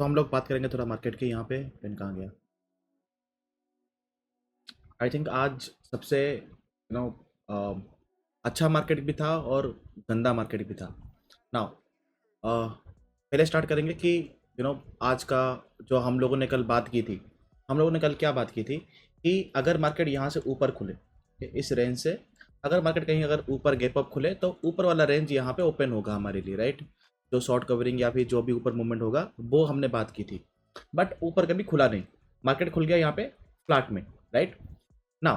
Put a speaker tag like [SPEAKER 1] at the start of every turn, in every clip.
[SPEAKER 1] तो हम लोग बात करेंगे थोड़ा मार्केट की। यहाँ पे पेन कहाँ गया? आई थिंक आज सबसे अच्छा मार्केट भी था और गंदा मार्केट भी था। नाउ पहले स्टार्ट करेंगे कि आज का जो हम लोगों ने कल बात की थी। हम लोगों ने कल क्या बात की थी कि अगर मार्केट यहाँ से ऊपर खुले, इस रेंज से अगर मार्केट कहीं अगर ऊपर गैप अप खुले तो ऊपर वाला रेंज यहाँ पे ओपन होगा हमारे लिए, राइट। जो शॉर्ट कवरिंग या फिर जो भी ऊपर मूवमेंट होगा वो हमने बात की थी। बट ऊपर कभी खुला नहीं, मार्केट खुल गया यहाँ पे फ्लैट में, राइट। ना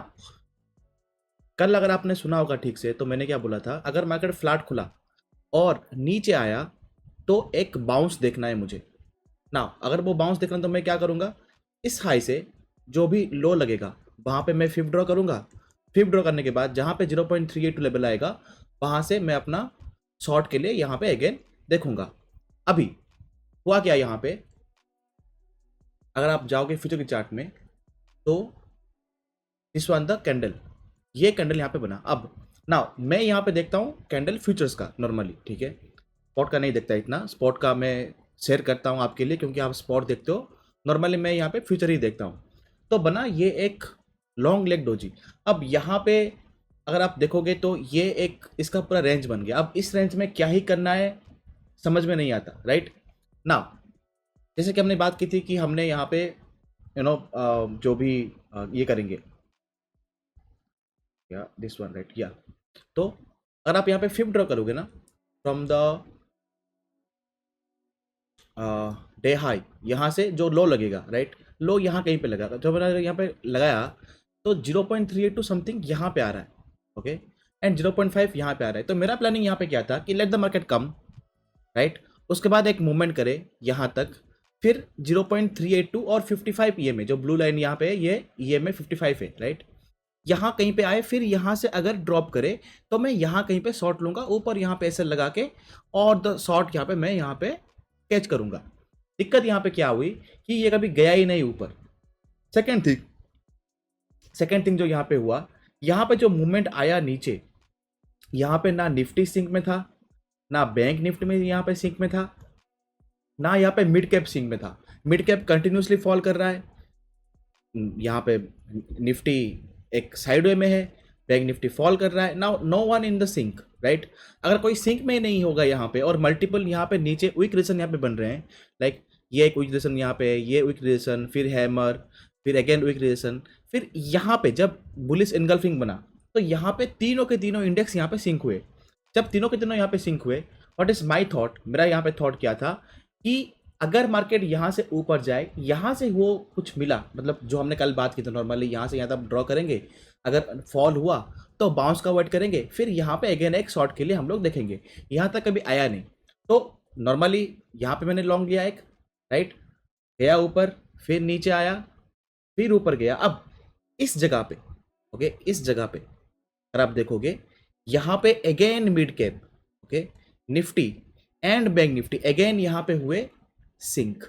[SPEAKER 1] कल अगर आपने सुना होगा ठीक से तो मैंने क्या बोला था, अगर मार्केट फ्लैट खुला और नीचे आया तो एक बाउंस देखना है मुझे। ना अगर वो बाउंस देखना तो मैं क्या करूंगा, इस हाई से जो भी लो लगेगा वहां पे मैं फिप ड्रॉ करूंगा। फिप ड्रॉ करने के बाद जहां पे 0.38 लेवल आएगा वहां से मैं अपना शॉर्ट के लिए यहाँ पे अगेन देखूंगा। अभी हुआ क्या यहाँ पे, अगर आप जाओगे फ्यूचर की चार्ट में तो दिस वन द कैंडल, ये कैंडल यहाँ पे बना। अब ना मैं यहाँ पे देखता हूँ कैंडल फ्यूचर्स का नॉर्मली, ठीक है। स्पॉट का नहीं देखता इतना, स्पॉट का मैं शेयर करता हूँ आपके लिए क्योंकि आप स्पॉट देखते हो। नॉर्मली मैं यहाँ पे फ्यूचर ही देखता हूँ। तो बना ये एक लॉन्ग लेग डोजी। अब यहाँ पे अगर आप देखोगे तो ये एक इसका पूरा रेंज बन गया। अब इस रेंज में क्या ही करना है समझ में नहीं आता, राइट ना। जैसे कि हमने बात की थी कि हमने यहाँ पे जो भी ये करेंगे, या दिस वन, राइट, या तो अगर आप यहाँ पे फिफ्थ ड्रॉ करोगे ना फ्रॉम द डे हाई, यहाँ से जो लो लगेगा, राइट, लो यहाँ कहीं पे लगा, जब मैंने यहाँ पे लगाया तो 0.382 समथिंग यहाँ पे आ रहा है, ओके, एंड 0.5 यहाँ पे आ रहा है। तो मेरा प्लानिंग यहाँ पे क्या था कि let the market come, right, उसके बाद एक मूवमेंट करे यहाँ तक, फिर 0.382 और 55 ईएमए जो ब्लू लाइन यहाँ पे है, ये ईएमए 55 है, राइट, यहाँ कहीं पे आए, फिर यहाँ से अगर ड्रॉप करे तो मैं यहाँ कहीं पे शॉर्ट लूंगा ऊपर यहाँ पे ऐसे लगा के, और द शॉर्ट यहाँ पे मैं यहाँ पे कैच करूंगा। दिक्कत यहाँ पे क्या हुई कि ये कभी गया ही नहीं ऊपर। सेकेंड थिंग जो यहाँ पे हुआ, यहाँ पे जो मूवमेंट आया नीचे, यहाँ पे ना निफ्टी सिंक में था, ना बैंक निफ्टी में यहाँ पे सिंक में था, ना यहाँ पे मिड कैप सिंक में था। मिड कैप कंटिन्यूसली फॉल कर रहा है, यहाँ पे निफ्टी एक साइडवे में है, बैंक निफ्टी फॉल कर रहा है। Now no one in the sync, right. अगर कोई सिंक में नहीं होगा यहाँ पे और मल्टीपल यहाँ पे नीचे वीक रेजिस्टेंस यहाँ पे बन रहे हैं, लाइक ये एक वीक रेजिस्टेंस यहाँ पे, ये वीक रेजिस्टेंस, फिर हैमर, फिर अगेन वीक रेजिस्टेंस, फिर यहाँ पे जब बुलिश एनगल्फिंग बना तो यहाँ पे तीनों के तीनों इंडेक्स यहाँ पे सिंक हुए। जब तीनों के तीनों यहाँ पे सिंक हुए, व्हाट इज माई थॉट, मेरा यहाँ पे थॉट क्या था कि अगर मार्केट यहाँ से ऊपर जाए, यहाँ से वो कुछ मिला, मतलब जो हमने कल बात की थी नॉर्मली यहाँ से यहाँ तक ड्रॉ करेंगे, अगर फॉल हुआ तो बाउंस का वेट करेंगे, फिर यहाँ पे अगेन एक शॉर्ट के लिए हम लोग देखेंगे। यहाँ तक कभी आया नहीं तो नॉर्मली यहाँ पे मैंने लॉन्ग लिया एक, राइट, गया ऊपर, फिर नीचे आया, फिर ऊपर गया। अब इस जगह पे, ओके, इस जगह पे अगर आप देखोगे यहाँ पे again mid cap, okay, Nifty and bank Nifty again यहाँ पे हुए सिंक।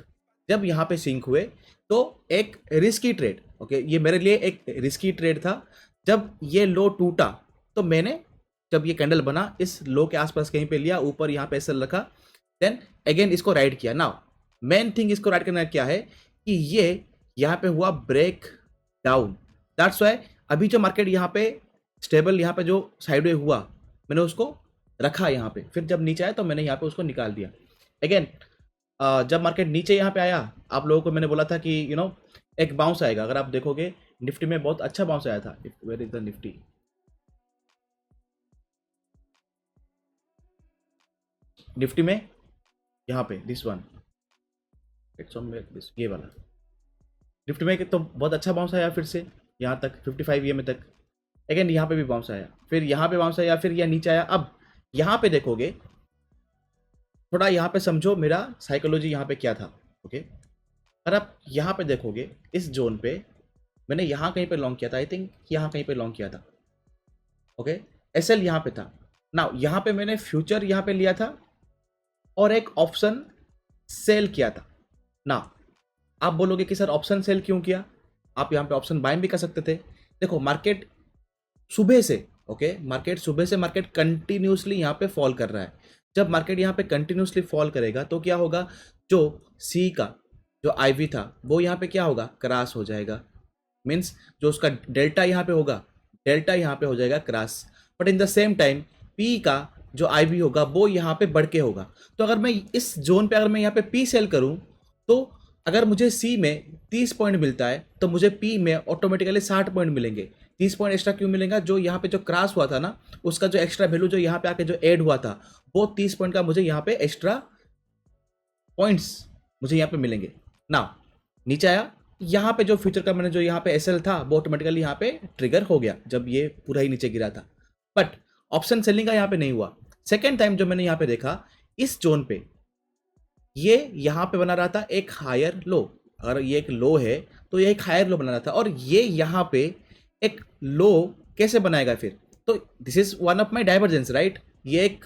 [SPEAKER 1] जब यहाँ पे सिंक हुए तो एक रिस्की ट्रेड, ओके, ये मेरे लिए एक रिस्की ट्रेड था। जब ये लो टूटा तो मैंने, जब ये कैंडल बना इस लो के आसपास कहीं पे लिया, ऊपर यहाँ पे ऐसे रखा, देन अगेन इसको राइड किया। नाउ मेन थिंग इसको राइड करना क्या है कि ये यहाँ पे हुआ ब्रेक डाउन, दैट्स वाई अभी जो मार्केट यहाँ पे स्टेबल, यहाँ पे जो साइडवे हुआ मैंने उसको रखा यहाँ पे, फिर जब नीचे आया तो मैंने यहाँ पे उसको निकाल दिया। अगेन जब मार्केट नीचे यहाँ पे आया, आप लोगों को मैंने बोला था कि एक बाउंस आएगा। अगर आप देखोगे निफ्टी में बहुत अच्छा बाउंस आया था। Where is the Nifty, Nifty में यहाँ पे दिस वन, इट्स दिस, ये वाला निफ्टी में तो बहुत अच्छा बाउंस आया फिर से यहाँ तक 55 ईएमए तक। अगेन यहाँ पे भी बाउंस आया, फिर यहाँ पे बाउंस आया, फिर यह नीचे आया। अब यहाँ पे देखोगे, थोड़ा यहाँ पे समझो मेरा साइकोलॉजी यहाँ पे क्या था, ओके। अगर आप यहाँ पे देखोगे इस जोन पे मैंने यहाँ कहीं पे लॉन्ग किया था, आई थिंक यहाँ कहीं पे लॉन्ग किया था, ओके, एसएल यहाँ पे था ना। यहाँ पे मैंने फ्यूचर यहाँ पे लिया था और एक ऑप्शन सेल किया था ना। आप बोलोगे कि सर ऑप्शन सेल क्यों किया, आप यहाँ पे ऑप्शन बाइंग भी कर सकते थे। देखो मार्केट सुबह से, ओके, मार्केट कंटिन्यूसली यहाँ पे फॉल कर रहा है। जब मार्केट यहाँ पे कंटिन्यूसली फॉल करेगा तो क्या होगा, जो सी का जो आईवी था वो यहाँ पे क्या होगा, क्रॉस हो जाएगा। मीन्स जो उसका डेल्टा यहाँ पे होगा, डेल्टा यहाँ पे हो जाएगा cross. But in the same time P का जो आईवी होगा वो यहाँ पे बढ़ के होगा। तो अगर मैं इस जोन पे अगर मैं यहाँ पे पी सेल करूँ, तो अगर मुझे सी में 30 पॉइंट मिलता है तो मुझे पी में ऑटोमेटिकली 60 पॉइंट मिलेंगे। 30 पॉइंट एक्स्ट्रा क्यों मिलेगा, जो यहाँ पे जो क्रॉस हुआ था ना, उसका जो एक्स्ट्रा वैल्यू जो यहाँ पे आके जो ऐड हुआ था, वो 30 पॉइंट का मुझे यहाँ पे एक्स्ट्रा पॉइंट्स मुझे यहाँ पे मिलेंगे ना। नीचे आया, यहाँ पे जो फ्यूचर का मैंने जो यहाँ पे एसएल था वो ऑटोमेटिकली यहाँ पे ट्रिगर हो गया जब ये पूरा ही नीचे गिरा था। बट ऑप्शन सेलिंग का यहाँ पे नहीं हुआ। सेकेंड टाइम जो मैंने यहाँ पे देखा, इस जोन पे ये यहाँ पे बना रहा था एक हायर लो। अगर ये एक लो है तो ये एक हायर लो बना रहा था, और ये यहाँ पे एक लो कैसे बनाएगा फिर। तो this is one of my divergence, right. ये एक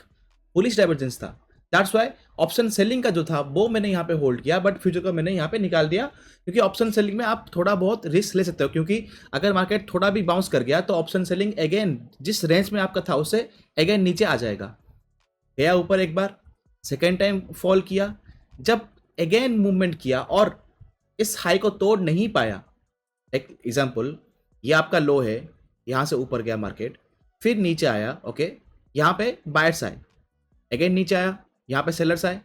[SPEAKER 1] बुलिश डाइवर्जेंस था। दैट्स वाई ऑप्शन सेलिंग का जो था वो मैंने यहाँ पे होल्ड किया, बट फ्यूचर का मैंने यहाँ पे निकाल दिया, क्योंकि ऑप्शन सेलिंग में आप थोड़ा बहुत रिस्क ले सकते हो। क्योंकि अगर मार्केट थोड़ा भी बाउंस कर गया तो ऑप्शन सेलिंग अगेन जिस रेंज में आपका था उससे अगेन नीचे आ जाएगा। गया ऊपर एक बार, सेकेंड टाइम फॉल किया, जब अगेन मूवमेंट किया और इस हाई को तोड़ नहीं पाया। एक एग्जांपल, ये आपका लो है, यहाँ से ऊपर गया मार्केट, फिर नीचे आया, ओके, यहाँ पे बायर्स आए, अगेन नीचे आया, यहाँ पे सेलर्स आए,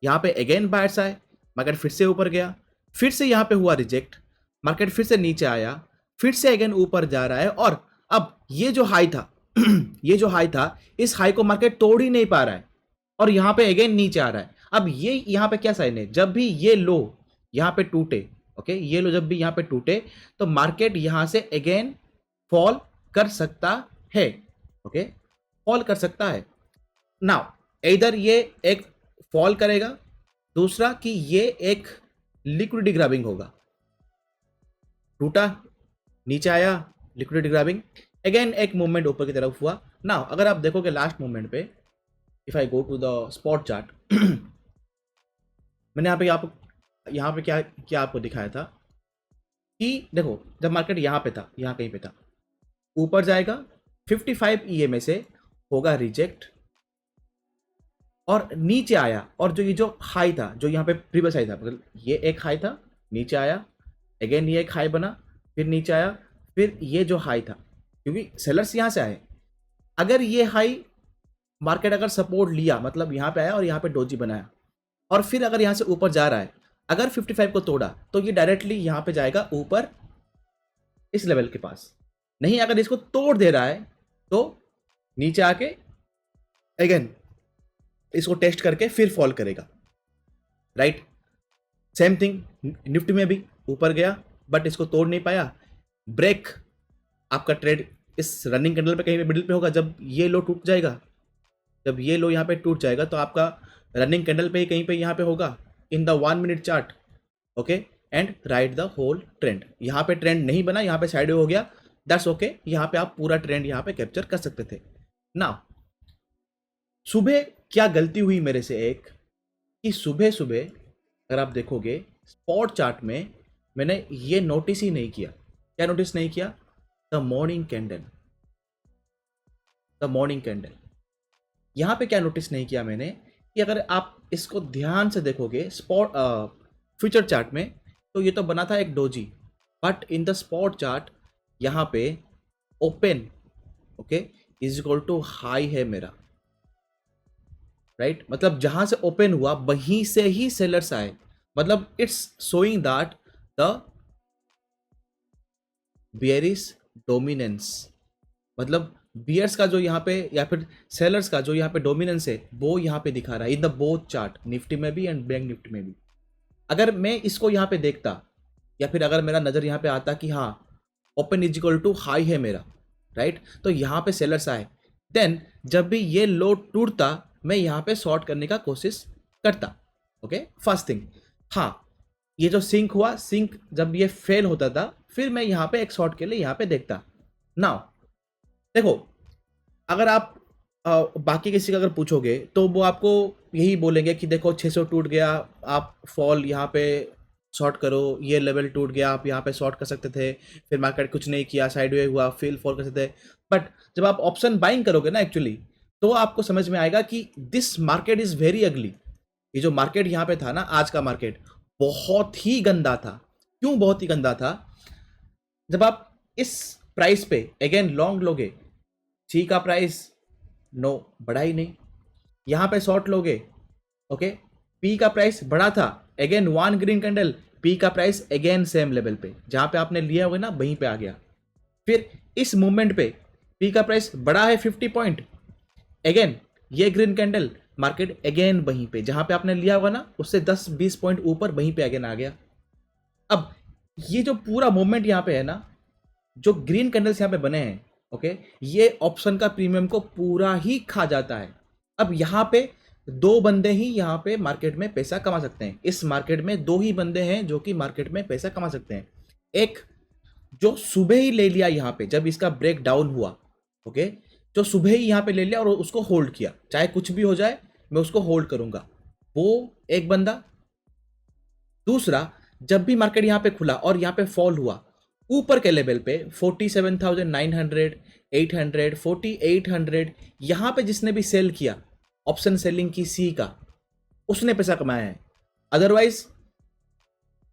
[SPEAKER 1] यहाँ पे अगेन बायर्स आए, मार्केट फिर से ऊपर गया, फिर से यहाँ पे हुआ रिजेक्ट, मार्केट फिर से नीचे आया, फिर से अगेन ऊपर जा रहा है। और अब ये जो हाई था ये जो हाई था, इस हाई को मार्केट तोड़ ही नहीं पा रहा है और यहाँ पे अगेन नीचे आ रहा है। अब ये यहाँ पे क्या साइन है, जब भी ये लो यहाँ पे टूटे, ओके, ये लो जब भी यहाँ पे टूटे तो मार्केट यहाँ से अगेन फॉल कर सकता है, ओके, फॉल कर सकता है। नाउ इधर ये एक फॉल करेगा, दूसरा कि ये एक लिक्विडिटी ग्रैबिंग होगा। टूटा, नीचे आया, लिक्विडिटी ग्रैबिंग, अगेन एक मूवमेंट ऊपर की तरफ हुआ। नाउ अगर आप देखोगे लास्ट मूवमेंट पे, if I go to the spot chart, मैंने यहाँ पे क्या क्या आपको दिखाया था कि देखो जब मार्केट यहाँ पे था, यहाँ कहीं पे था, ऊपर जाएगा 55 EMA से होगा रिजेक्ट और नीचे आया, और जो ये जो हाई था, जो यहाँ पे प्रीवियस हाई था, मतलब ये एक हाई था, नीचे आया, अगेन ये एक हाई बना, फिर नीचे आया, फिर ये जो हाई था, क्योंकि सेलर्स यहाँ से आए, अगर ये हाई मार्केट अगर सपोर्ट लिया, मतलब यहाँ पे आया और यहाँ पे डोजी बनाया, और फिर अगर यहाँ से ऊपर जा रहा है, अगर 55 को तोड़ा तो ये डायरेक्टली यहाँ पे जाएगा ऊपर इस लेवल के पास। नहीं, अगर इसको तोड़ दे रहा है तो नीचे आके अगेन इसको टेस्ट करके फिर फॉल करेगा, राइट। सेम थिंग निफ्टी में भी ऊपर गया बट इसको तोड़ नहीं पाया, ब्रेक आपका ट्रेड इस रनिंग कैंडल पे कहीं पे मिडिल पे होगा। जब ये लो टूट जाएगा, जब ये लो यहाँ पे टूट जाएगा तो आपका रनिंग कैंडल पे ही कहीं पे यहाँ पे होगा in the 1 minute chart, okay, and right the whole trend. यहाँ पे ट्रेंड नहीं बना, यहाँ पे साइड हो गया, दैट्स ओके, यहाँ पे आप पूरा ट्रेंड यहाँ पे कैप्चर कर सकते थे। ना सुबह क्या गलती हुई मेरे से एक, कि सुबह सुबह अगर आप देखोगे स्पॉट चार्ट में मैंने ये नोटिस ही नहीं किया। क्या नोटिस नहीं किया? The morning candle, the morning candle. यहाँ पे क्या नोटिस नहीं किया मैंने कि अगर आप इसको ध्यान से देखोगे स्पॉट फ्यूचर चार्ट में, तो ये तो बना था एक doji, but in the spot chart यहाँ पे open, okay, is equal to high है मेरा, राइट। मतलब जहां से ओपन हुआ वहीं से ही सेलर्स आए, मतलब it's showing that the bearish dominance, मतलब बियर्स का जो यहाँ पे या फिर सेलर्स का जो यहाँ पे डोमिनेंस है वो यहाँ पे दिखा रहा है in the both chart, Nifty में भी एंड बैंक निफ्टी में भी। अगर मैं इसको यहाँ पे देखता या फिर अगर मेरा नज़र यहाँ पे आता कि हाँ open is equal to high है मेरा, राइट, तो यहाँ पे सेलर्स आए, देन जब भी ये लो टूटता मैं यहाँ पे शॉर्ट करने का कोशिश करता, ओके, फर्स्ट थिंग। हाँ, ये जो सिंक हुआ, सिंक जब ये फेल होता था फिर मैं यहाँ पे एक शॉर्ट के लिए यहाँ पे देखता। नाउ देखो, अगर आप बाकी किसी का अगर पूछोगे तो वो आपको यही बोलेंगे कि देखो 600 टूट गया, आप फॉल यहाँ पे शॉर्ट करो, ये लेवल टूट गया, आप यहाँ पे शॉर्ट कर सकते थे, फिर मार्केट कुछ नहीं किया, साइडवे हुआ, फिर फॉल कर सकते थे। बट जब आप ऑप्शन बाइंग करोगे ना एक्चुअली, तो आपको समझ में आएगा कि this market is very ugly. ये जो मार्केट यहाँ पे था ना आज का मार्केट, बहुत ही गंदा था। क्यों बहुत ही गंदा था? जब आप इस प्राइस पे अगेन लॉन्ग लोगे, सी का प्राइस नो बढ़ा ही नहीं, यहां पे शॉर्ट लोगे, ओके, पी का प्राइस बढ़ा था, again one green candle, P का प्राइस अगेन सेम लेवल पे जहां पे आपने लिया होगा ना वहीं पे आ गया। फिर इस मूवमेंट पे पी का प्राइस बढ़ा है 50 पॉइंट, अगेन ये ग्रीन कैंडल, मार्केट अगेन वहीं पे जहां पे आपने लिया होगा ना उससे 10-20 पॉइंट ऊपर वहीं पे अगेन आ गया। अब ये जो पूरा मूवमेंट यहां पे है ना, जो ग्रीन कैंडल्स यहां पे बने हैं, ओके, ये ऑप्शन का प्रीमियम को पूरा ही खा जाता है। अब यहां पे दो बंदे ही यहां पे मार्केट में पैसा कमा सकते हैं। इस मार्केट में दो ही बंदे हैं जो कि मार्केट में पैसा कमा सकते हैं। एक जो सुबह ही ले लिया यहां पे जब इसका ब्रेक डाउन हुआ, ओके, जो सुबह ही यहां पे ले लिया और उसको होल्ड किया, चाहे कुछ भी हो जाए मैं उसको होल्ड करूंगा, वो एक बंदा। दूसरा, जब भी मार्केट यहां पे खुला और यहां पे फॉल हुआ ऊपर के लेवल पे 47,900, 800, 4800, यहां पे जिसने भी सेल किया, ऑप्शन सेलिंग की सी का, उसने पैसा कमाया है। अदरवाइज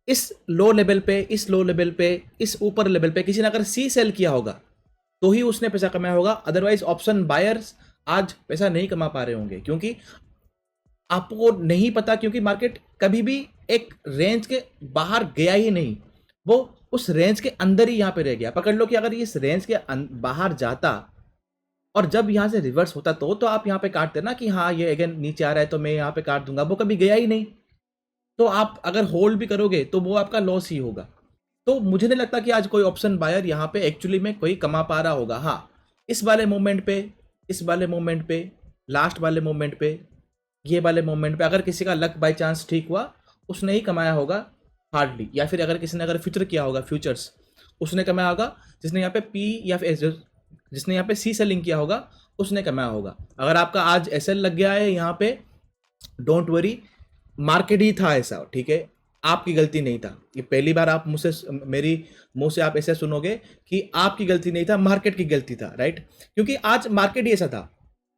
[SPEAKER 1] इस लो लेवल पे, इस लो लेवल पे, इस ऊपर लेवल पे किसी ने अगर सी सेल किया होगा तो ही उसने पैसा कमाया होगा। अदरवाइज ऑप्शन बायर्स आज पैसा नहीं कमा पा रहे होंगे, क्योंकि आपको नहीं पता, क्योंकि मार्केट कभी भी एक रेंज के बाहर गया ही नहीं, वो उस रेंज के अंदर ही यहां पे रह गया। पकड़ लो कि अगर इस रेंज के बाहर जाता और जब यहां से रिवर्स होता तो आप यहां पे काटते ना कि हाँ ये अगेन नीचे आ रहा है तो मैं यहां पे काट दूंगा, वो कभी गया ही नहीं। तो आप अगर होल्ड भी करोगे तो वो आपका लॉस ही होगा। तो मुझे नहीं लगता कि आज कोई ऑप्शन बायर यहाँ पे एक्चुअली में कोई कमा पा रहा होगा। हाँ, इस वाले मोमेंट पे, इस वाले मोमेंट पे, लास्ट वाले मोमेंट पे, ये वाले मोमेंट पे अगर किसी का लक बाय चांस ठीक हुआ उसने ही कमाया होगा हार्डली, या फिर अगर किसी ने अगर फ्यूचर किया होगा, फ्यूचर्स, उसने कमाया होगा। जिसने यहाँ पे पी या फिर जिसने यहाँ पे सी सेलिंग किया होगा उसने कमाया होगा। अगर आपका आज एसएल लग गया है यहाँ पे, डोंट वरी, मार्केट ही था ऐसा, ठीक है, आपकी गलती नहीं था। ये पहली बार आप मुझसे, मेरी मुंह से आप ऐसे सुनोगे कि आपकी गलती नहीं था, मार्केट की गलती था, राइट? क्योंकि आज मार्केट ही ऐसा था।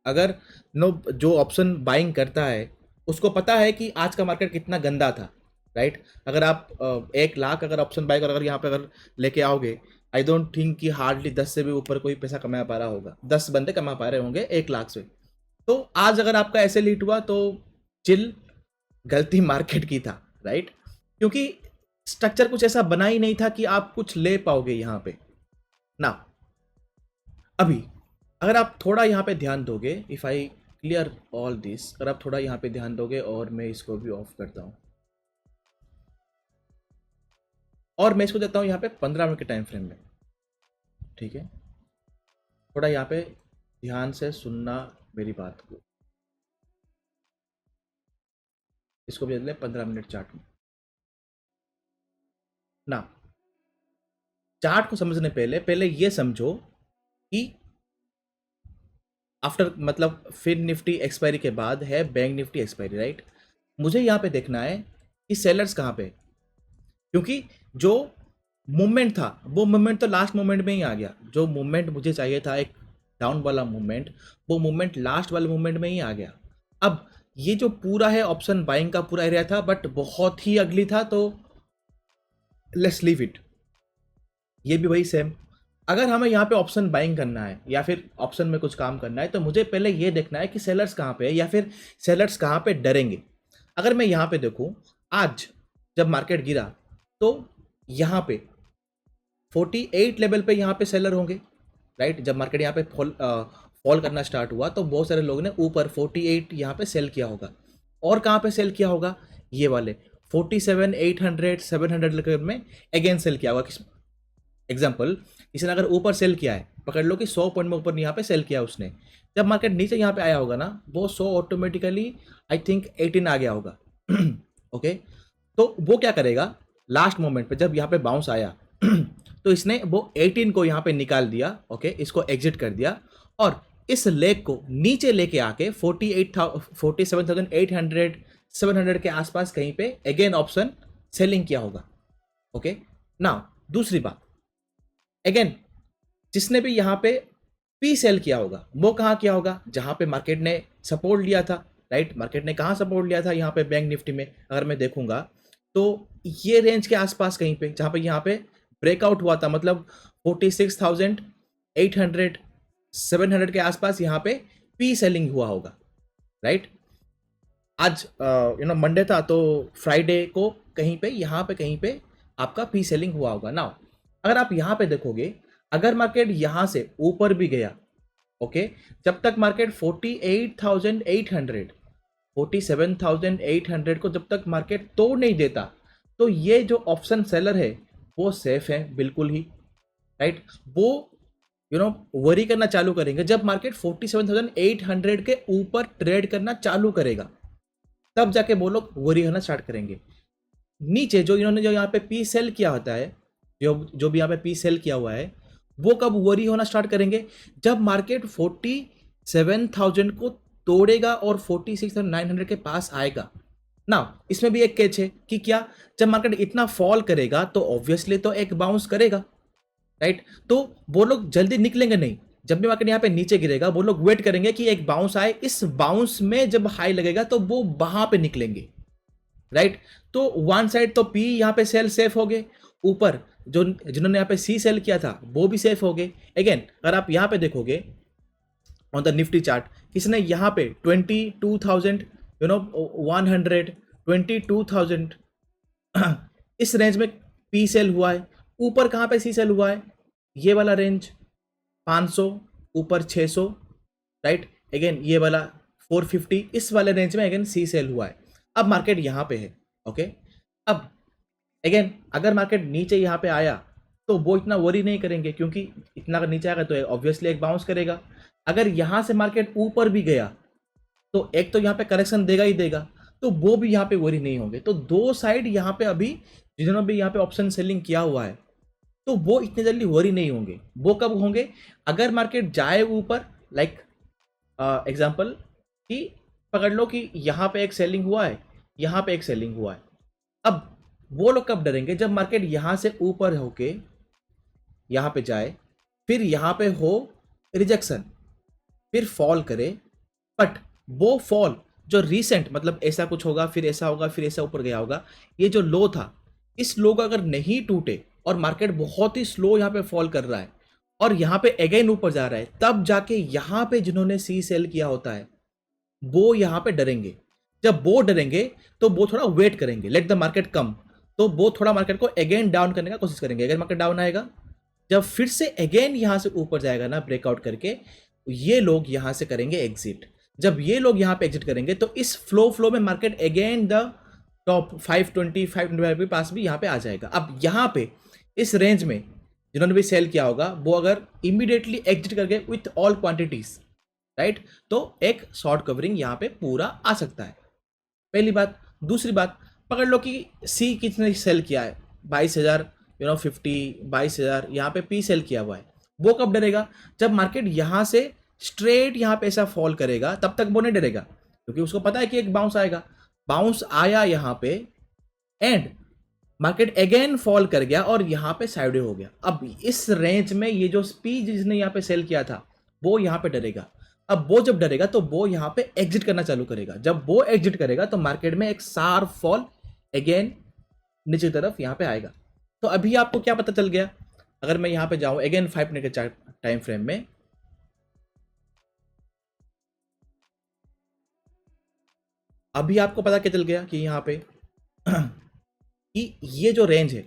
[SPEAKER 1] अगर नो जो ऑप्शन बाइंग करता है उसको पता है कि आज का मार्केट कितना गंदा था, राइट? अगर आप 1 लाख अगर ऑप्शन बाय कर अगर यहाँ पे अगर लेके आओगे, आई डोंट थिंक कि हार्डली 10 से भी ऊपर कोई पैसा कमा पा रहा होगा, 10 बंदे कमा पा रहे होंगे 1 लाख से। तो आज अगर आपका ऐसे लीट हुआ तो चिल, गलती मार्केट की था, राइट? क्योंकि स्ट्रक्चर कुछ ऐसा बना ही नहीं था कि आप कुछ ले पाओगे यहां पे ना। अभी अगर आप थोड़ा यहाँ पे ध्यान दोगे, if I clear all this, अगर आप थोड़ा यहाँ पे ध्यान दोगे, और मैं इसको भी ऑफ करता हूँ और मैं इसको देता हूँ यहाँ पे 15 मिनट के टाइम फ्रेम में, ठीक है? थोड़ा यहाँ पे ध्यान से सुनना मेरी बात को, इसको भी ले 15 मिनट चार्ट में ना। चार्ट को समझने पहले पहले ये समझो कि आफ्टर मतलब फिन निफ्टी एक्सपायरी के बाद है बैंक निफ्टी एक्सपायरी, राइट? मुझे यहाँ पे देखना है कि सेलर्स कहाँ पे, क्योंकि जो मूवमेंट था वो मूवमेंट तो लास्ट मूवमेंट में ही आ गया। जो मूवमेंट मुझे चाहिए था एक डाउन वाला मूवमेंट, वो मूवमेंट लास्ट वाले मूवमेंट में ही आ गया। अब ये जो पूरा है ऑप्शन बाइंग का पूरा एरिया था बट बहुत ही अगली था, तो लेट्स लीव इट। ये भी वही सेम। अगर हमें यहाँ पे ऑप्शन बाइंग करना है या फिर ऑप्शन में कुछ काम करना है तो मुझे पहले ये देखना है कि सेलर्स कहाँ पे है या फिर सेलर्स कहाँ पे डरेंगे। अगर मैं यहाँ पे देखूँ, आज जब मार्केट गिरा तो यहाँ पे 48 लेवल पे यहाँ पे सेलर होंगे, राइट? जब मार्केट यहाँ पे फॉल करना स्टार्ट हुआ तो बहुत सारे लोगों ने ऊपर 48 यहाँ पे सेल किया होगा। और कहाँ पे सेल किया होगा? ये वाले 47, 800, 700 लेवल में अगेन सेल किया होगा। एग्जाम्पल, किसी ने अगर ऊपर सेल किया है, पकड़ लो कि 100 पॉइंट में ऊपर यहाँ पे सेल किया उसने, जब मार्केट नीचे यहाँ पे आया होगा ना, वो 100 ऑटोमेटिकली आई थिंक 18 आ गया होगा। ओके, तो वो क्या करेगा लास्ट मोमेंट पे जब यहाँ पे बाउंस आया तो इसने वो 18 को यहाँ पे निकाल दिया, ओके, इसको एग्जिट कर दिया और इस लेग को नीचे लेके आके 47,800, 700 के आसपास कहीं पे अगेन ऑप्शन सेलिंग किया होगा। ओके, नाउ दूसरी बात, अगेन जिसने भी यहाँ पे पी सेल किया होगा वो कहाँ किया होगा? जहाँ पे मार्केट ने सपोर्ट लिया था, राइट? मार्केट ने कहाँ सपोर्ट लिया था? यहाँ पे बैंक निफ्टी में। अगर मैं देखूंगा तो ये रेंज के आसपास कहीं पे, जहां पे यहाँ पे ब्रेकआउट हुआ था, मतलब 46,800 700 के आसपास यहाँ पे पी सेलिंग हुआ होगा, राइट। आज मंडे था, तो फ्राइडे को कहीं पे यहाँ पे कहीं पे आपका पी सेलिंग हुआ होगा। नाउ अगर आप यहाँ पे देखोगे, अगर मार्केट यहाँ से ऊपर भी गया, ओके, जब तक मार्केट 48,800 47,800 को जब तक मार्केट तोड़ नहीं देता, तो ये जो ऑप्शन सेलर है वो सेफ है बिल्कुल ही, राइट। वो वरी करना चालू करेंगे जब मार्केट 47,800 के ऊपर ट्रेड करना चालू करेगा, तब जाके वो लोग वरी करना स्टार्ट करेंगे। नीचे जो इन्होंने जो यहाँ पे पी सेल किया होता है, जो भी यहाँ पे पी सेल किया हुआ है, वो कब वरी होना स्टार्ट करेंगे, जब मार्केट 47,000 को तोड़ेगा और 46,900 के पास आएगा ना। इसमें भी एक कैच है कि क्या, जब मार्केट इतना फॉल करेगा तो ऑब्वियसली तो एक बाउंस करेगा, राइट। तो वो लोग जल्दी निकलेंगे नहीं, जब भी मार्केट यहाँ पे नीचे गिरेगा वो लोग वेट करेंगे कि एक बाउंस आए, इस बाउंस में जब हाई लगेगा तो वो वहां पे निकलेंगे, राइट। तो वन साइड तो पी यहाँ पे सेल सेफ हो गए, ऊपर जो जिन्होंने यहाँ पे सी सेल किया था वो भी सेफ हो गए। अगेन अगर आप यहाँ पे देखोगे ऑन द निफ्टी चार्ट, किसने यहाँ पे 22,000 100 22,000 इस रेंज में पी सेल हुआ है। ऊपर कहाँ पे सी सेल हुआ है, ये वाला रेंज 500, ऊपर 600, राइट। अगेन ये वाला 450, इस वाले रेंज में अगेन सी सेल हुआ है। अब मार्केट यहाँ पे है, ओके। अब अगेन अगर मार्केट नीचे यहाँ पे आया तो वो इतना वरी नहीं करेंगे, क्योंकि इतना अगर नीचे आएगा तो ऑब्वियसली एक बाउंस करेगा। अगर यहाँ से मार्केट ऊपर भी गया तो एक तो यहाँ पे करेक्शन देगा ही देगा, तो वो भी यहाँ पे वरी नहीं होंगे। तो दो साइड यहाँ पे अभी जिन्होंने भी यहाँ पे ऑप्शन सेलिंग किया हुआ है, तो वो इतने जल्दी वरी नहीं होंगे। वो कब होंगे, अगर मार्केट जाए ऊपर, लाइक एग्जांपल कि पकड़ लो कि यहाँ पे एक सेलिंग हुआ है, यहाँ पे एक सेलिंग हुआ है। अब वो लोग कब डरेंगे, जब मार्केट यहाँ से ऊपर होके यहाँ पे जाए, फिर यहाँ पे हो रिजेक्शन, फिर फॉल करे। बट वो फॉल जो रीसेंट, मतलब ऐसा कुछ होगा, फिर ऐसा होगा, फिर ऐसा ऊपर गया होगा, ये जो लो था, इस लो का अगर नहीं टूटे और मार्केट बहुत ही स्लो यहाँ पे फॉल कर रहा है और यहाँ पे अगेन ऊपर जा रहा है, तब जाके यहाँ पे जिन्होंने सी सेल किया होता है वो यहाँ पे डरेंगे। जब वो डरेंगे तो वो थोड़ा वेट करेंगे, लेट द मार्केट कम, तो वो थोड़ा मार्केट को अगेन डाउन करने का कोशिश करेंगे। अगर मार्केट डाउन आएगा, जब फिर से अगेन यहाँ से ऊपर जाएगा ना ब्रेकआउट करके, ये लोग यहाँ से करेंगे एग्जिट। जब ये लोग यहाँ पे एग्जिट करेंगे तो इस फ्लो में मार्केट अगेन द टॉप 525 के पास भी यहाँ पे आ जाएगा। अब यहाँ पे इस रेंज में जिन्होंने भी सेल किया होगा, वो अगर इमीडिएटली एग्जिट करके विथ ऑल क्वांटिटीज, राइट, तो एक शॉर्ट कवरिंग यहाँ पे पूरा आ सकता है। पहली बात। दूसरी बात, पकड़ लो कि सी किसने सेल किया है, 22,000 50 22,000 यहाँ पे पी सेल किया हुआ है। वो कब डरेगा, जब मार्केट यहाँ से स्ट्रेट यहाँ पे ऐसा फॉल करेगा, तब तक वो नहीं डरेगा, क्योंकि उसको पता है कि एक बाउंस आएगा। बाउंस आया यहाँ पे एंड मार्केट अगेन फॉल कर गया और यहाँ पे साइडवे हो गया। अब इस रेंज में ये जो पी जिसने यहाँ पे सेल किया था वो यहाँ पे डरेगा। अब वो जब डरेगा तो वो यहाँ पे एग्जिट करना चालू करेगा। जब वो एग्जिट करेगा तो मार्केट में एक शार्प फॉल अगेन नीचे की तरफ यहाँ पे आएगा। तो अभी आपको क्या पता चल गया, अगर मैं यहाँ पे जाऊं अगेन 5 मिनट के टाइम फ्रेम में, अभी आपको पता क्या चल गया कि यहाँ पे कि ये जो रेंज है,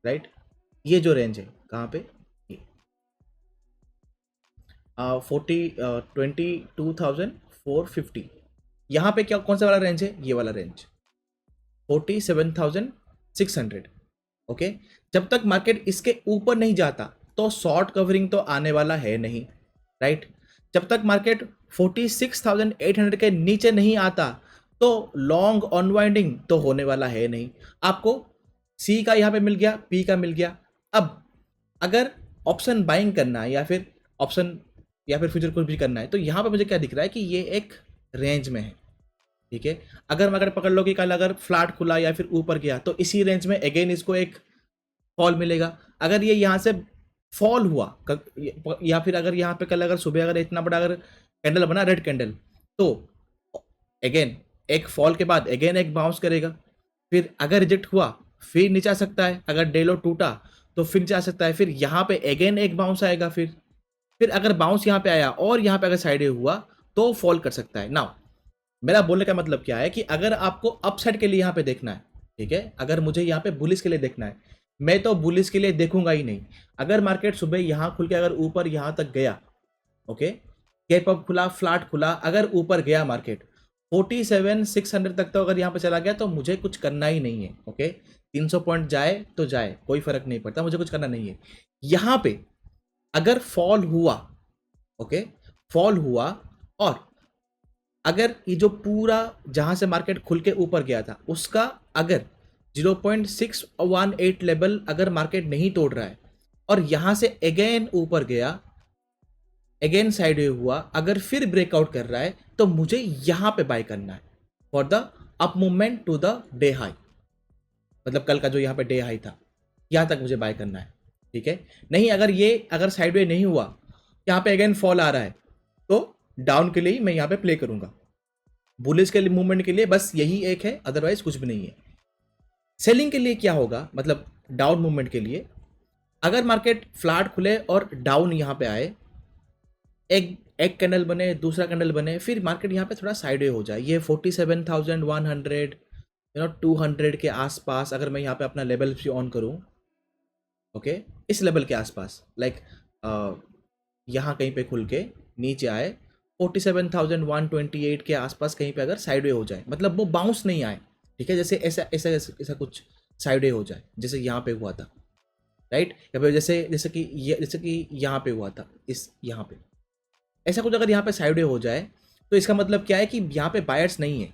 [SPEAKER 1] राइट, ये जो रेंज है कहाँ पे, 22,450, यहाँ पे क्या कौन सा वाला रेंज है, ये वाला रेंज 47,600, ओके। जब तक मार्केट इसके ऊपर नहीं जाता तो शॉर्ट कवरिंग तो आने वाला है नहीं, राइट। जब तक मार्केट 46,800 के नीचे नहीं आता तो लॉन्ग अनवाइंडिंग तो होने वाला है नहीं। आपको सी का यहाँ पे मिल गया, पी का मिल गया। अब अगर ऑप्शन बाइंग करना है या फिर ऑप्शन या फिर फ्यूचर कुछ भी करना है, तो यहाँ पे मुझे क्या दिख रहा है कि ये एक रेंज में है, ठीक है। अगर पकड़ लो कि कल अगर फ्लैट खुला या फिर ऊपर गया तो इसी रेंज में अगेन इसको एक फॉल मिलेगा। अगर ये यहाँ से फॉल हुआ या फिर अगर यहाँ पे कल अगर सुबह अगर इतना बड़ा अगर कैंडल बना रेड कैंडल, तो अगेन एक फॉल के बाद अगेन एक बाउंस करेगा, फिर अगर रिजेक्ट हुआ फिर नीचे आ सकता है, अगर डे लो टूटा तो फिर नीचे आ सकता है, फिर यहाँ पे अगेन एक बाउंस आएगा, फिर अगर बाउंस यहाँ पे आया और यहाँ पे अगर साइड हुआ तो फॉल कर सकता है। नाउ मेरा बोलने का मतलब क्या है कि अगर आपको अपसाइड के लिए यहाँ पे देखना है, ठीक है, अगर मुझे यहाँ पे बुलिस के लिए देखना है, मैं तो बुलिस के लिए देखूंगा ही नहीं। अगर मार्केट सुबह यहाँ खुल के अगर ऊपर यहाँ तक गया, ओके, कैप अप खुला, फ्लैट खुला, अगर ऊपर गया मार्केट 47,600 तक तो अगर यहाँ पे चला गया तो मुझे कुछ करना ही नहीं है। ओके, 300 पॉइंट जाए तो जाए, कोई फर्क नहीं पड़ता, मुझे कुछ करना नहीं है। यहाँ पे अगर फॉल हुआ, ओके, फॉल हुआ और अगर ये जो पूरा जहां से मार्केट खुल के ऊपर गया था उसका अगर 0.618 लेवल अगर मार्केट नहीं तोड़ रहा है और यहां से अगेन ऊपर गया, अगेन साइड हुआ, अगर फिर ब्रेकआउट कर रहा है तो मुझे यहां पे बाय करना है for the up movement to the day high, मतलब कल का जो यहाँ पे डे हाई था यहां तक मुझे बाय करना है, ठीक है। नहीं, अगर साइडवे नहीं हुआ, यहाँ पे अगेन फॉल आ रहा है तो डाउन के लिए ही मैं यहाँ पे प्ले करूंगा। बुलिश के लिए मूवमेंट के लिए बस यही एक है, अदरवाइज कुछ भी नहीं है। सेलिंग के लिए क्या होगा, मतलब डाउन मूवमेंट के लिए अगर मार्केट फ्लैट खुले और डाउन यहाँ पे आए, एक कैंडल बने, दूसरा कैंडल बने, फिर मार्केट यहाँ पे थोड़ा साइडवे हो जाए, ये 47,100 200 के आसपास अगर मैं यहाँ पे अपना लेवल भी ऑन करूँ, ओके, इस लेवल के आसपास, लाइक यहाँ कहीं पे खुल के नीचे आए 47,128 के आसपास कहीं पे अगर साइडवे हो जाए, मतलब वो बाउंस नहीं आए, ठीक है, जैसे ऐसा कुछ साइडवे हो जाए जैसे यहाँ पे हुआ था, राइट, या फिर जैसे कि यहाँ पे हुआ था, इस यहाँ पे ऐसा कुछ अगर यहाँ पे साइडवे हो जाए तो इसका मतलब क्या है कि यहाँ पे बायर्स नहीं है।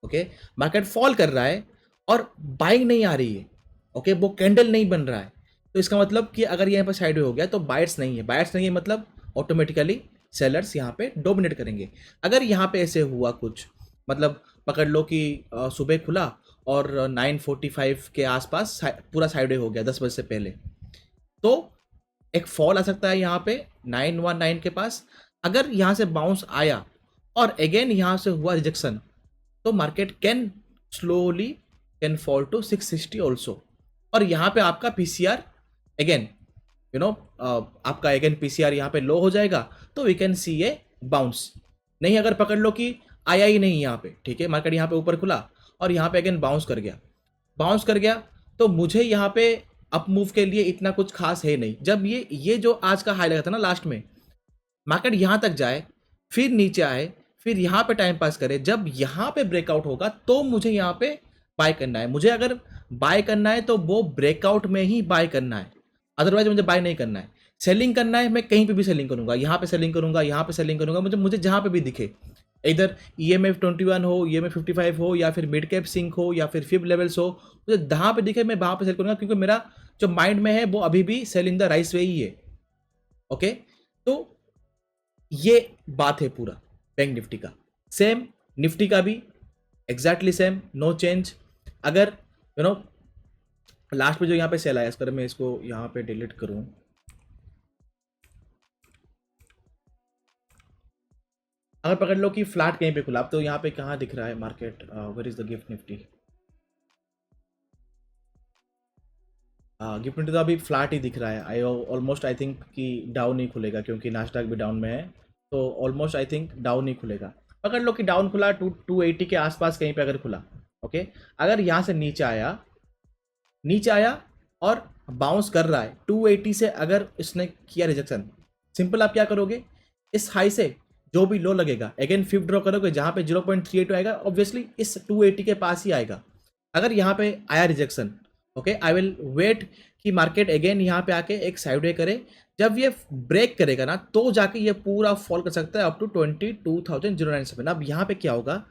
[SPEAKER 1] ओके, मार्केट फॉल कर रहा है और बाइंग नहीं आ रही है, ओके, वो कैंडल नहीं बन रहा है, तो इसका मतलब कि अगर यहाँ पे साइडवे हो गया तो बायर्स नहीं है, बायर्स नहीं है मतलब ऑटोमेटिकली सेलर्स यहाँ पे डोमिनेट करेंगे। अगर यहाँ पे ऐसे हुआ कुछ, मतलब पकड़ लो कि सुबह खुला और 9:45 के आसपास पूरा साइडवे हो गया 10 बजे से पहले, तो एक फॉल आ सकता है यहाँ पे 919 के पास। अगर यहाँ से बाउंस आया और अगेन यहाँ से हुआ रिजेक्शन तो market can slowly can fall to 660 also, और यहाँ पे आपका पीसीआर अगेन आपका अगेन पीसीआर यहाँ पे लो हो जाएगा, तो we can see a bounce. नहीं, अगर पकड़ लो कि आया ही नहीं यहाँ पे, ठीक है, मार्केट यहाँ पे ऊपर खुला और यहाँ पे अगेन बाउंस कर गया तो मुझे यहाँ पे अप मूव के लिए इतना कुछ खास है नहीं। जब ये जो आज का हाई लगा था ना लास्ट में, मार्केट यहाँ तक जाए फिर नीचे आए फिर यहाँ पे टाइम पास करे, जब यहाँ पे ब्रेकआउट होगा तो मुझे यहाँ पे बाय करना है। मुझे अगर बाय करना है तो वो ब्रेकआउट में ही बाय करना है, अदरवाइज मुझे बाय नहीं करना है। सेलिंग करना है, मैं कहीं पे भी सेलिंग करूंगा, यहाँ पे सेलिंग करूंगा, यहाँ पे सेलिंग करूंगा, मुझे जहाँ पे भी दिखे, इधर EMF 21 हो, EMF 55 हो, या फिर मिड कैप सिंक हो, या फिर फिब लेवल्स हो, मुझे जहाँ पे दिखे मैं वहाँ पे सेल करूंगा, क्योंकि मेरा जो माइंड में है वो अभी भी सेल इन द राइस वे ही है। ओके, तो ये बात है पूरा बैंक निफ्टी का। सेम निफ्टी का भी एग्जैक्टली सेम, नो चेंज। अगर लास्ट में जो यहाँ पे सेल आया, अगर मैं इसको यहाँ पे डिलीट करूं, अगर पकड़ लो कि फ्लैट कहीं पे खुला, तो यहाँ पे कहाँ दिख रहा है market, where is the Gift Nifty, Gift Nifty तो अभी फ्लैट ही दिख रहा है। आई थिंक कि डाउन ही खुलेगा, क्योंकि नास्डैक भी डाउन में है, तो ऑलमोस्ट आई थिंक डाउन ही खुलेगा। पकड़ लो कि डाउन खुला 280 के आसपास कहीं पे अगर खुला, ओके, अगर यहाँ से नीचे आया और बाउंस कर रहा है 280 से, अगर इसने किया रिजेक्शन, सिंपल आप क्या करोगे, इस हाई से जो भी लो लगेगा अगेन फिफ्थ ड्रॉ करोगे, जहां पे 0.38 आएगा, ऑब्वियसली इस 280 के पास ही आएगा। अगर यहाँ पे आया rejection, okay, I will wait कि मार्केट अगेन यहाँ पे आके एक साइडवे करे, जब ये ब्रेक करेगा ना तो जाके ये पूरा फॉल कर सकता है अप टू 22,097। अब यहाँ पे क्या होगा,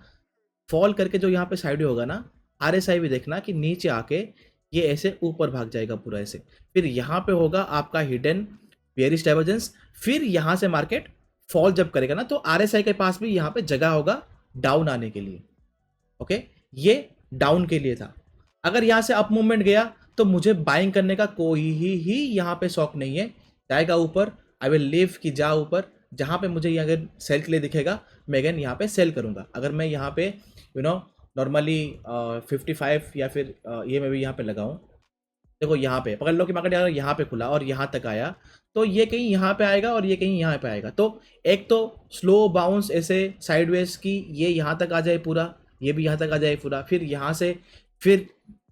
[SPEAKER 1] फॉल करके जो यहाँ पे साइडवे होगा ना, RSI भी देखना कि नीचे आके ये ऐसे ऊपर भाग जाएगा पूरा ऐसे, फिर यहाँ पे होगा आपका हिडन बेयरिश डाइवर्जेंस, फिर यहाँ से मार्केट फॉल जब करेगा ना तो RSI के पास भी यहाँ पे जगह होगा डाउन आने के लिए। ओके, ये डाउन के लिए था। अगर यहाँ से अप मूवमेंट गया तो मुझे बाइंग करने का कोई ही यहाँ पे शौक नहीं है, जाएगा ऊपर, आई विल लीव कि जा ऊपर, जहाँ पे मुझे अगर सेल के लिए दिखेगा मैं अगेन यहाँ पे सेल करूँगा। अगर मैं यहाँ पे नॉर्मली 55 या फिर ये मैं भी यहाँ पे लगाऊँ, देखो यहाँ पे पकड़ लो कि मार्केट अगर यहाँ पे खुला और यहाँ तक आया तो ये कहीं यहाँ पे आएगा और ये कहीं यहाँ पे आएगा। तो एक तो स्लो बाउंस ऐसे साइडवेज की ये यहाँ तक आ जाए पूरा, ये भी यहाँ तक आ जाए पूरा, फिर यहाँ से फिर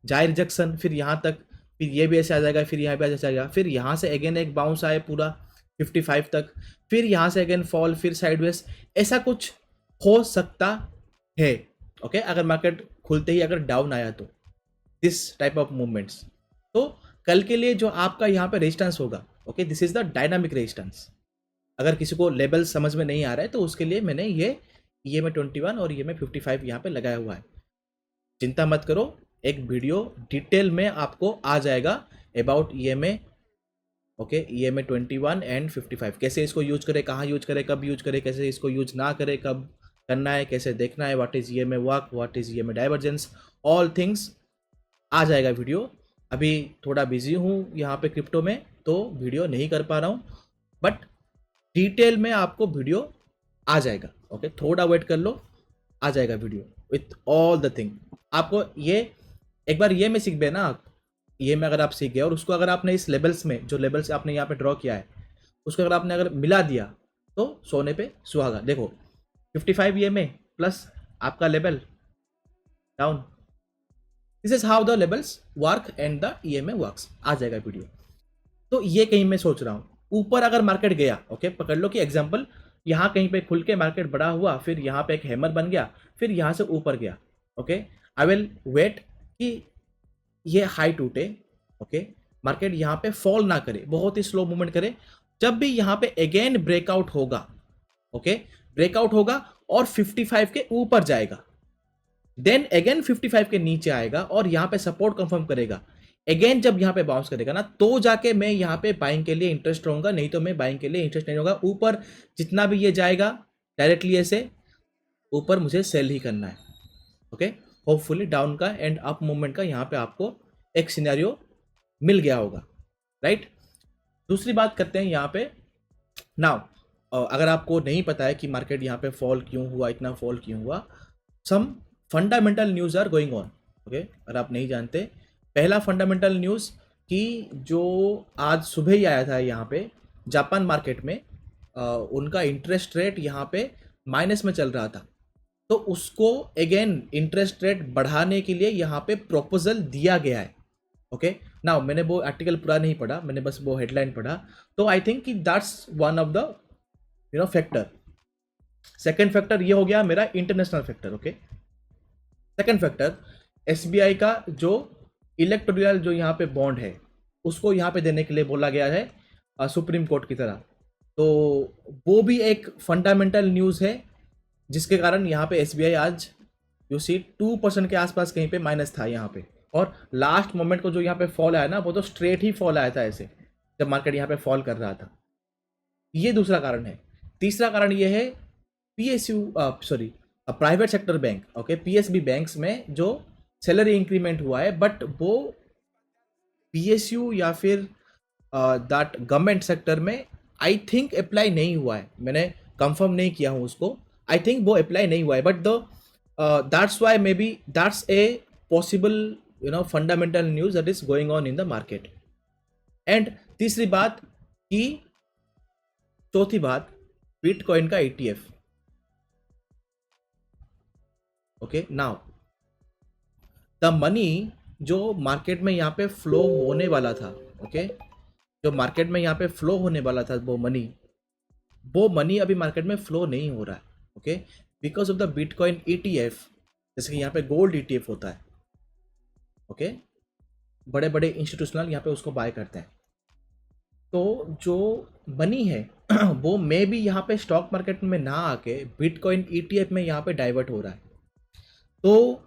[SPEAKER 1] जाए रिजेक्शन, फिर यहाँ तक, फिर ये भी ऐसे आ जाएगा, फिर यहाँ पे ऐसे आ जाएगा, फिर यहाँ से अगेन एक बाउंस आए पूरा 55 तक, फिर यहाँ से अगेन फॉल, फिर साइडवेज, ऐसा कुछ हो सकता है। ओके, अगर मार्केट खुलते ही अगर डाउन आया तो दिस टाइप ऑफ मूवमेंट्स। तो कल के लिए जो आपका यहाँ पे रेजिस्टेंस होगा, okay, this is the dynamic resistance. अगर किसी को लेवल समझ में नहीं आ रहा है तो उसके लिए मैंने ये में 21 और ये में 55 यहाँ पे लगाया हुआ है। चिंता मत करो, एक वीडियो डिटेल में आपको आ जाएगा about EMA, okay, EMA 21 and 55, कैसे इसको यूज करें, कहाँ यूज करें, कब यूज करें, कैसे इसको यूज ना करें, कब करना है, कैसे देखना है, what is EMA work, what is EMA divergence, all things आ जाएगा वीडियो। अभी थोड़ा बिजी हूँ यहाँ पे क्रिप्टो में तो वीडियो नहीं कर पा रहा हूँ, बट डिटेल में आपको वीडियो आ जाएगा। ओके, थोड़ा वेट कर लो, आ जाएगा video with all the thing. आपको ये एक बार ये में सीख गए ना, ये में अगर आप सीख गए और उसको अगर आपने इस लेवल्स में, जो लेवल्स आपने यहाँ पे ड्रॉ किया है, उसको अगर आपने अगर मिला दिया तो सोने पे सुहागा। देखो 55 ये में प्लस आपका level down, this is how the levels work and the EMA works, आ जाएगा वीडियो। तो ये कहीं मैं सोच रहा हूँ ऊपर अगर मार्केट गया, ओके, पकड़ लो कि एग्जांपल यहाँ कहीं पे खुल के मार्केट बड़ा हुआ, फिर यहाँ पे एक हैमर बन गया, फिर यहाँ से ऊपर गया, ओके, आई विल वेट कि ये हाई टूटे, ओके, मार्केट यहाँ पे फॉल ना करे, बहुत ही स्लो मूवमेंट करे। जब भी यहाँ पे अगेन ब्रेकआउट होगा, ओके, ब्रेकआउट होगा और 55 के ऊपर जाएगा, देन अगेन 55 के नीचे आएगा और यहाँ पे सपोर्ट कंफर्म करेगा, अगेन जब यहाँ पे बाउंस करेगा ना तो जाके मैं यहाँ पे बाइंग के लिए इंटरेस्ट रहूंगा, नहीं तो मैं बाइंग के लिए इंटरेस्ट नहीं होगा। ऊपर जितना भी ये जाएगा डायरेक्टली ऐसे ऊपर मुझे सेल ही करना है। ओके, होपफुली डाउन का एंड अप मूवमेंट का यहाँ पे आपको एक सिनेरियो मिल गया होगा, राइट। दूसरी बात करते हैं यहाँ पे नाउ, अगर आपको नहीं पता है कि मार्केट यहाँ पे फॉल क्यों हुआ, इतना फॉल क्यों हुआ, some fundamental news are going on. Okay, अगर आप नहीं जानते, पहला फंडामेंटल न्यूज़ कि जो आज सुबह ही आया था यहाँ पे जापान मार्केट में, उनका इंटरेस्ट रेट यहाँ पे माइनस में चल रहा था, तो उसको अगेन इंटरेस्ट रेट बढ़ाने के लिए यहाँ पे प्रपोजल दिया गया है। ओके, नाउ मैंने वो आर्टिकल पूरा नहीं पढ़ा, मैंने बस वो हेडलाइन पढ़ा, तो आई थिंक कि that's one of the factor. Second factor ये हो गया मेरा international factor. Okay, second factor SBI का जो इलेक्टोरल जो यहाँ पे बॉन्ड है उसको यहाँ पे देने के लिए बोला गया है सुप्रीम कोर्ट की तरह, तो वो भी एक फंडामेंटल न्यूज़ है जिसके कारण यहाँ पे SBI आज यू सी 2% के आसपास कहीं पे माइनस था यहाँ पे, और लास्ट मोमेंट को जो यहाँ पे फॉल आया ना वो तो स्ट्रेट ही फॉल आया था ऐसे जब मार्केट यहाँ पे फॉल कर रहा था। ये दूसरा कारण है। तीसरा कारण ये है private sector bank, okay, PSB banks में जो सैलरी इंक्रीमेंट हुआ है, बट वो PSU या फिर दैट गवर्नमेंट सेक्टर में आई थिंक अप्लाई नहीं हुआ है, मैंने कंफर्म नहीं किया हूँ उसको, आई थिंक वो अप्लाई नहीं हुआ है, but the that's why may be that's a possible fundamental news that is going on in the market. And तीसरी बात कि चौथी बात, बिटकॉइन का ETF। Okay, now the money जो मार्केट में यहाँ पे फ्लो होने वाला था, ओके, जो मार्केट में यहाँ पे फ्लो होने वाला था वो मनी अभी मार्केट में फ्लो नहीं हो रहा है। Okay, because of the bitcoin ETF, जैसे कि यहाँ पे गोल्ड ETF होता है, ओके, बड़े बड़े इंस्टीट्यूशनल यहाँ पे उसको बाय करते हैं, तो जो मनी है वो मे भी यहाँ पे स्टॉक मार्केट में ना आके बिटकॉइन ETF में यहाँ पे डाइवर्ट हो रहा है। तो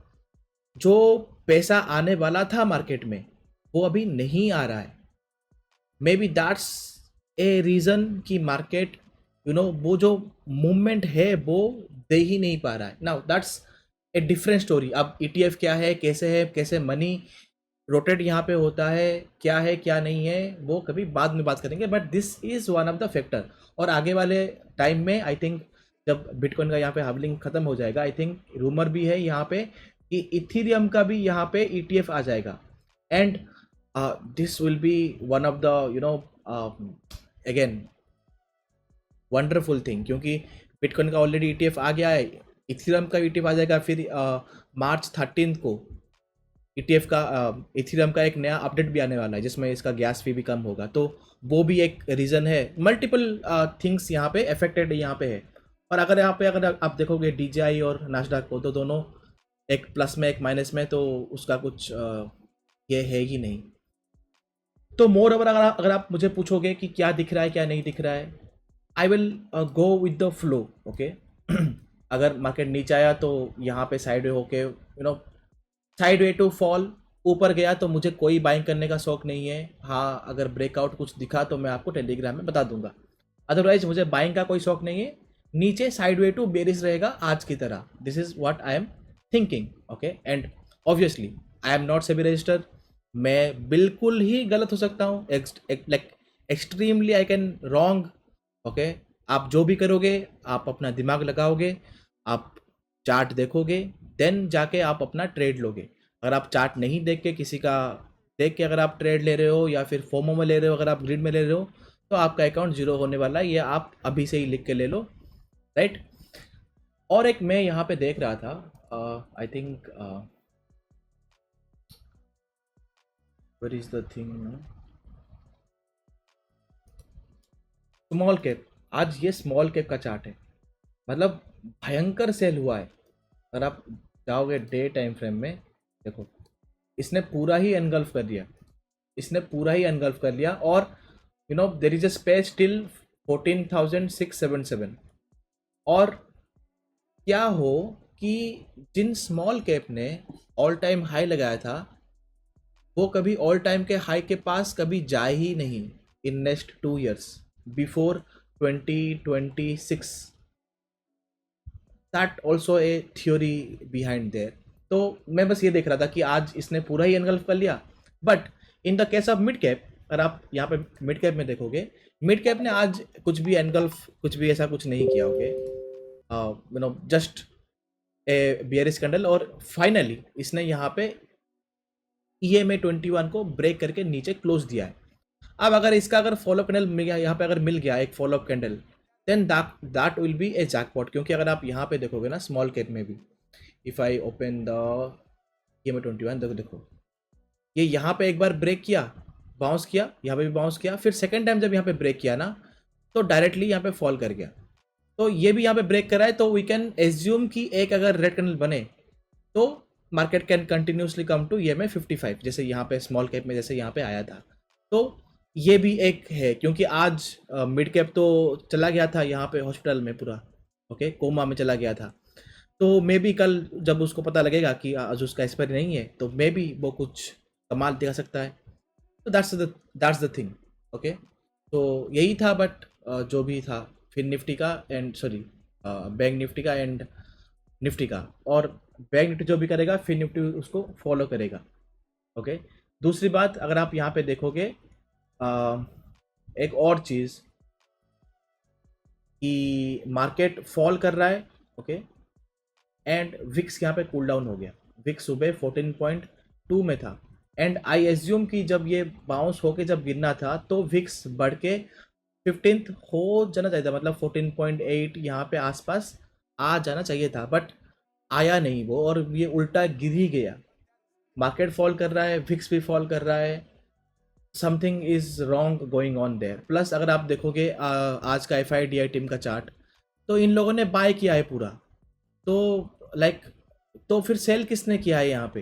[SPEAKER 1] जो पैसा आने वाला था मार्केट में वो अभी नहीं आ रहा है, may be that's a reason कि मार्केट वो जो मूवमेंट है वो दे ही नहीं पा रहा है। Now that's a different story. अब ETF क्या है, कैसे मनी रोटेट यहाँ पे होता है क्या नहीं है, वो कभी बाद में बात करेंगे, but this is one of the factor. और आगे वाले टाइम में आई थिंक जब बिटकॉइन का यहाँ पे हार्वलिंग खत्म हो जाएगा, आई थिंक रूमर भी है यहाँ पे कि इथीरियम का भी यहाँ पे ETF आ जाएगा, and this will be one of the again wonderful thing, क्योंकि बिटकॉइन का ऑलरेडी ETF आ गया है, इथीरियम का ETF आ जाएगा, फिर मार्च 13 को ETF का इथीरियम का एक नया अपडेट भी आने वाला है जिसमें इसका गैस फी भी कम होगा, तो वो भी एक रीज़न है। मल्टीपल थिंग्स यहाँ पे अफेक्टेड यहाँ पे है। और अगर यहाँ पे अगर आप देखोगे DJI और नास्डॉक को, तो दोनों एक प्लस में एक माइनस में, तो उसका कुछ ये है ही नहीं। तो मोर ओवर अगर आप मुझे पूछोगे कि क्या दिख रहा है क्या नहीं दिख रहा है, I will go with the flow, okay. अगर मार्केट नीचे आया तो यहाँ पे साइड वे होके साइड वे टू फॉल, ऊपर गया तो मुझे कोई बाइंग करने का शौक नहीं है। हाँ, अगर ब्रेकआउट कुछ दिखा तो मैं आपको टेलीग्राम में बता दूंगा, अदरवाइज मुझे बाइंग का कोई शौक नहीं है। नीचे साइड वे टू बेरिश रहेगा आज की तरह, this is what I am thinking, okay. And obviously I am not SEBI registered, मैं बिल्कुल ही गलत हो सकता हूँ, like extremely I can wrong, okay. आप जो भी करोगे, आप अपना दिमाग लगाओगे, आप चार्ट देखोगे, देन जाके आप अपना ट्रेड लोगे। अगर आप चार्ट नहीं देख के किसी का देख के अगर आप ट्रेड ले रहे हो या फिर फोमो में ले रहे हो, अगर आप ग्रिड में ले रहे हो, तो आपका अकाउंट जीरो होने वाला है, ये आप अभी से ही लिख के ले लो, राइट। और एक मैं यहाँ पे देख रहा था, I think where is the thing, small cap. आज ये स्मॉल कैप का चार्ट है, मतलब भयंकर सेल हुआ है। अगर आप जाओगे डे टाइम फ्रेम में, देखो इसने पूरा ही एनगल्फ कर दिया, इसने पूरा ही एनगल्फ कर लिया। और there is a space till 14,677। और क्या हो कि जिन स्मॉल कैप ने ऑल टाइम हाई लगाया था, वो कभी ऑल टाइम के हाई के पास कभी जाए ही नहीं in next 2 years before 2026। That also a theory behind there. तो मैं बस ये देख रहा था कि आज इसने पूरा ही एनगल्फ कर लिया, but in the case of mid cap, अगर आप यहाँ पे मिड कैप में देखोगे, मिड कैप ने आज कुछ भी एनगल्फ, कुछ भी ऐसा कुछ नहीं किया, okay. Just a bearish candle, और फाइनली इसने यहाँ पे EMA 21 को ब्रेक करके नीचे क्लोज दिया है। अब अगर इसका अगर फॉलोअप कैंडल मिल गया, यहाँ पे अगर मिल गया एक follow up candle, then that will be a jackpot. क्योंकि अगर आप यहाँ पे देखोगे ना, स्मॉल कैप में भी, if I open the EMA 21, देखो ये यहाँ पे एक बार ब्रेक किया, बाउंस किया, यहाँ पे भी बाउंस किया, फिर सेकेंड टाइम जब यहाँ पे ब्रेक किया ना, तो डायरेक्टली यहाँ पे फॉल कर गया। तो ये भी यहाँ पे ब्रेक कर रहा है, तो वी कैन एज्यूम कि एक अगर रेड कैंडल बने तो market can continuously come to EMA 55, जैसे यहाँ पे स्मॉल कैप में जैसे यहाँ पे आया था। तो ये भी एक है, क्योंकि आज मिड कैप तो चला गया था यहाँ पे हॉस्पिटल में पूरा, ओके, कोमा में चला गया था। तो मे बी कल जब उसको पता लगेगा कि आज उसका एक्सपायरी नहीं है, तो मे बी वो कुछ कमाल दिखा सकता है। तो दैट्स द थिंग, ओके। तो यही था, बट जो भी था फिर निफ्टी का एंड बैंक निफ्टी का एंड निफ्टी का, और बैंक निफ्टी जो भी करेगा फिर निफ्टी उसको फॉलो करेगा, ओके। दूसरी बात, अगर आप यहाँ पे देखोगे एक और चीज़ कि मार्केट फॉल कर रहा है, ओके, एंड विक्स यहाँ पे कूल डाउन हो गया। विक्स सुबह 14.2 में था, एंड आई एज्यूम कि जब ये बाउंस होके जब गिरना था तो विक्स बढ़ के 15th हो जाना चाहिए था, मतलब 14.8 यहाँ पे आसपास आ जाना चाहिए था, बट आया नहीं वो, और ये उल्टा गिर ही गया। मार्केट फॉल कर रहा है, विक्स भी फॉल कर रहा है, something is wrong going on their. Plus अगर आप देखोगे आज का FIDI टीम का चार्ट, तो इन लोगों ने बाय किया है पूरा, तो लाइक तो फिर सेल किसने किया है यहाँ पे?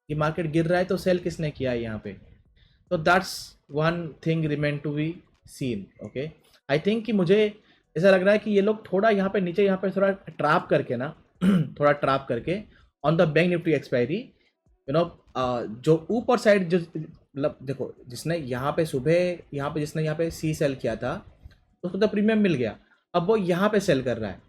[SPEAKER 1] कि मार्केट गिर रहा है तो सेल किसने किया है यहाँ पे? तो that's one thing remain to be seen, okay. I think कि मुझे ऐसा लग रहा है कि ये लोग थोड़ा यहाँ पे नीचे यहाँ पे थोड़ा ट्रैप करके ना थोड़ा ट्रैप करके on the bank Nifty expiry, जो ऊपर साइड जो, मतलब देखो, जिसने यहाँ पे सुबह यहाँ पे जिसने यहाँ पे सी सेल किया था उसको तो प्रीमियम मिल गया, अब वो यहाँ पे सेल कर रहा है,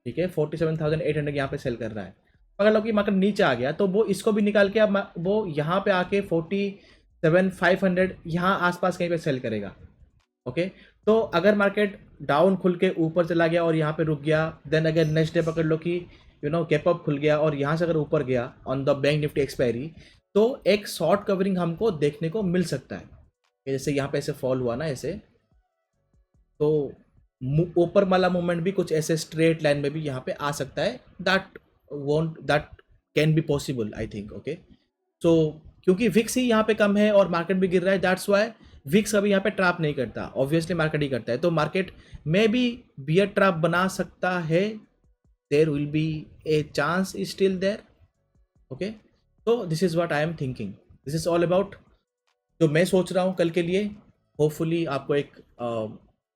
[SPEAKER 1] ठीक है, 47,800 यहाँ पे सेल कर रहा है। अगर लोग मार्केट नीचे आ गया तो वो इसको भी निकाल के अब वो यहाँ पे आके 47,500 यहाँ आसपास कहीं पे सेल करेगा, ओके। तो अगर मार्केट डाउन खुल के ऊपर चला गया और यहाँ पे रुक गया, देन अगर नेक्स्ट डे पकड़ लो कि गैप अप खुल गया और यहाँ से अगर ऊपर गया on the bank Nifty expiry, तो एक शॉर्ट कवरिंग हमको देखने को मिल सकता है। जैसे यहाँ पे ऐसे फॉल हुआ ना ऐसे, तो ऊपर वाला मूवमेंट भी कुछ ऐसे स्ट्रेट लाइन में भी यहाँ पे आ सकता है। That can be possible I think. Okay, so क्योंकि विक्स ही यहाँ पे कम है और मार्केट भी गिर रहा है, दैट्स वाई विक्स अभी यहाँ पे ट्रैप नहीं करता, ऑब्वियसली मार्केट ही करता है। तो मार्केट में भी बियर ट्रैप बना सकता है, there will be a chance is still there. Okay, तो this is what I am thinking, this is all about जो मैं सोच रहा हूँ कल के लिए। होपफुली आपको एक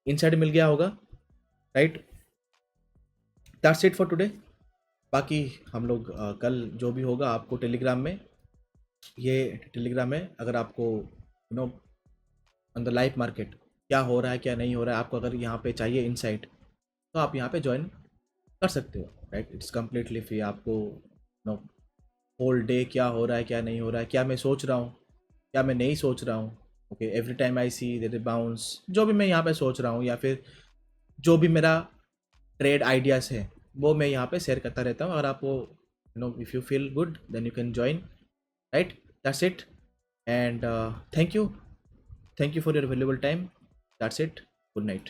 [SPEAKER 1] इनसाइट मिल गया होगा, right? That's it for today. बाकी हम लोग कल जो भी होगा आपको टेलीग्राम में, ये टेलीग्राम में अगर आपको ऑन द लाइव मार्केट क्या हो रहा है क्या नहीं हो रहा है, आपको अगर यहाँ पे चाहिए इनसाइट तो आप यहाँ पे ज्वाइन कर सकते हो, राइट? It's completely free. आपको होल डे क्या हो रहा है क्या नहीं हो रहा है, क्या मैं सोच रहा हूँ क्या मैं नहीं सोच रहा हूँ, okay, every time I see there bounce, जो भी मैं यहाँ पे सोच रहा हूँ या फिर जो भी मेरा ट्रेड आइडियाज़ है वो मैं यहाँ पे शेयर करता रहता हूँ। अगर आपको if you feel good then you can join, right? That's it and thank you for your valuable time. That's it. Good night.